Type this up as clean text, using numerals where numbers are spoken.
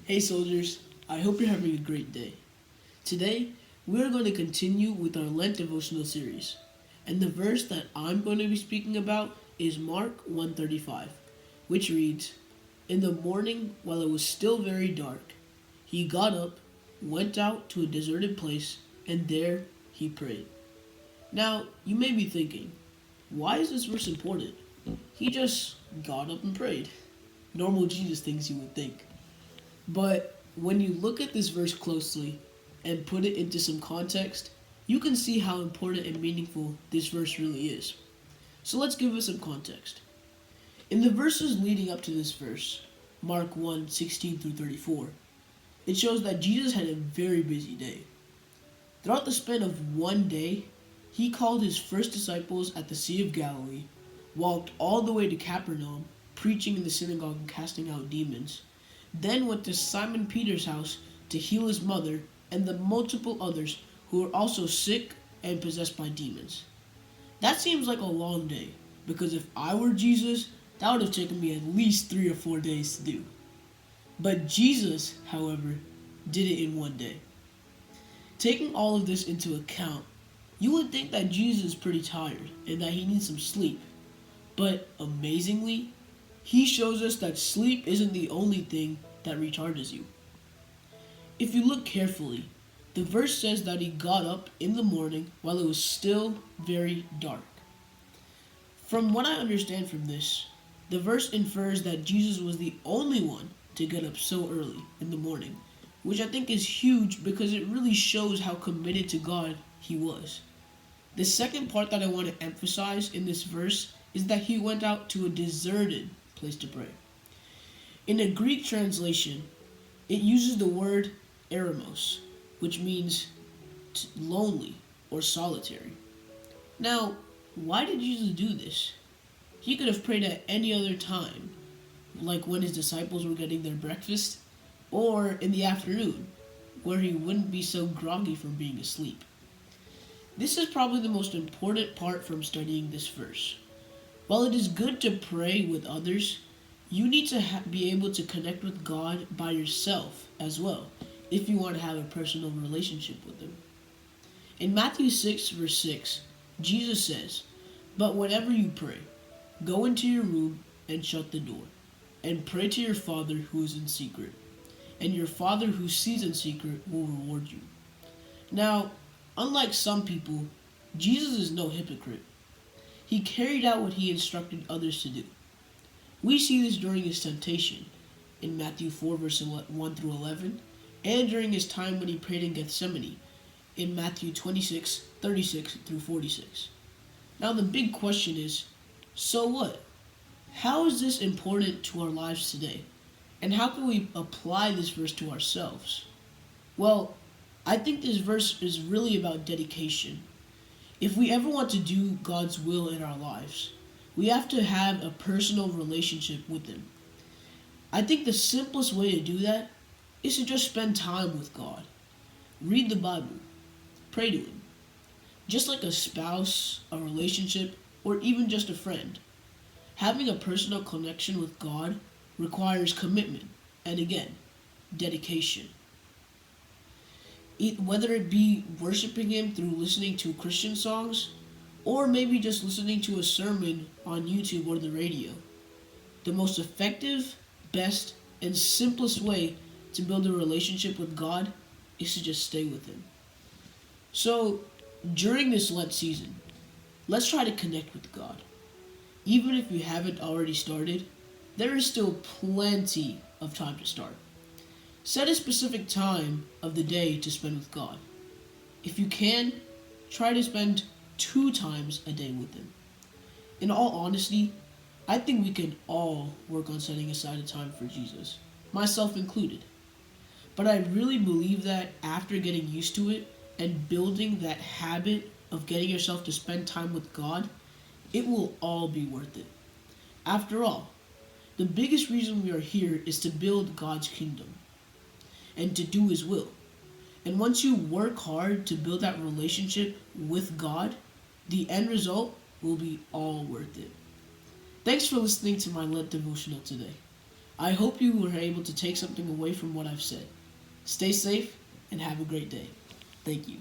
Hey soldiers, I hope you're having a great day. Today, we are going to continue with our Lent devotional series. And the verse that I'm going to be speaking about is Mark 1:35, which reads, "In the morning, while it was still very dark, he got up, went out to a deserted place, and there he prayed." Now, you may be thinking, why is this verse important? He just got up and prayed. Normal Jesus things you would think. But when you look at this verse closely and put it into some context, you can see how important and meaningful this verse really is. So let's give it some context. In the verses leading up to this verse, Mark 1:16 through 34, it shows that Jesus had a very busy day. Throughout the span of one day, he called his first disciples at the Sea of Galilee, walked all the way to Capernaum, preaching in the synagogue and casting out demons, then went to Simon Peter's house to heal his mother and the multiple others who were also sick and possessed by demons. That seems like a long day, because if I were Jesus, that would have taken me at least 3 or 4 days to do. But Jesus, however, did it in one day. Taking all of this into account, you would think that Jesus is pretty tired and that he needs some sleep. But amazingly, he shows us that sleep isn't the only thing that recharges you. If you look carefully, the verse says that he got up in the morning while it was still very dark. From what I understand from this, the verse infers that Jesus was the only one to get up so early in the morning, which I think is huge because it really shows how committed to God he was. The second part that I want to emphasize in this verse is that he went out to a deserted place to pray. In a Greek translation, it uses the word eremos, which means lonely or solitary. Now, why did Jesus do this? He could have prayed at any other time, like when his disciples were getting their breakfast, or in the afternoon, where he wouldn't be so groggy from being asleep. This is probably the most important part from studying this verse. While it is good to pray with others, you need to be able to connect with God by yourself as well, if you want to have a personal relationship with him. In Matthew 6, verse 6, Jesus says, "But whenever you pray, go into your room and shut the door, and pray to your Father who is in secret, and your Father who sees in secret will reward you." Now, unlike some people, Jesus is no hypocrite. He carried out what he instructed others to do. We see this during his temptation in Matthew 4, verse 1 through 11, and during his time when he prayed in Gethsemane in Matthew 26, 36 through 46. Now the big question is, so what? How is this important to our lives today? And how can we apply this verse to ourselves? Well, I think this verse is really about dedication. If we ever want to do God's will in our lives, we have to have a personal relationship with him. I think the simplest way to do that is to just spend time with God. Read the Bible. Pray to him. Just like a spouse, a relationship, or even just a friend. Having a personal connection with God requires commitment, and again, dedication. Whether it be worshiping him through listening to Christian songs, or maybe just listening to a sermon on YouTube or the radio. The most effective, best, and simplest way to build a relationship with God is to just stay with him. So, during this Lent season, let's try to connect with God. Even if you haven't already started, there is still plenty of time to start. Set a specific time of the day to spend with God. If you can, try to spend 2 times a day with him. In all honesty, I think we can all work on setting aside a time for Jesus, myself included. But I really believe that after getting used to it and building that habit of getting yourself to spend time with God, it will all be worth it. After all, the biggest reason we are here is to build God's kingdom and to do his will. And once you work hard to build that relationship with God, the end result will be all worth it. Thanks for listening to my Lent devotional today. I hope you were able to take something away from what I've said. Stay safe and have a great day. Thank you.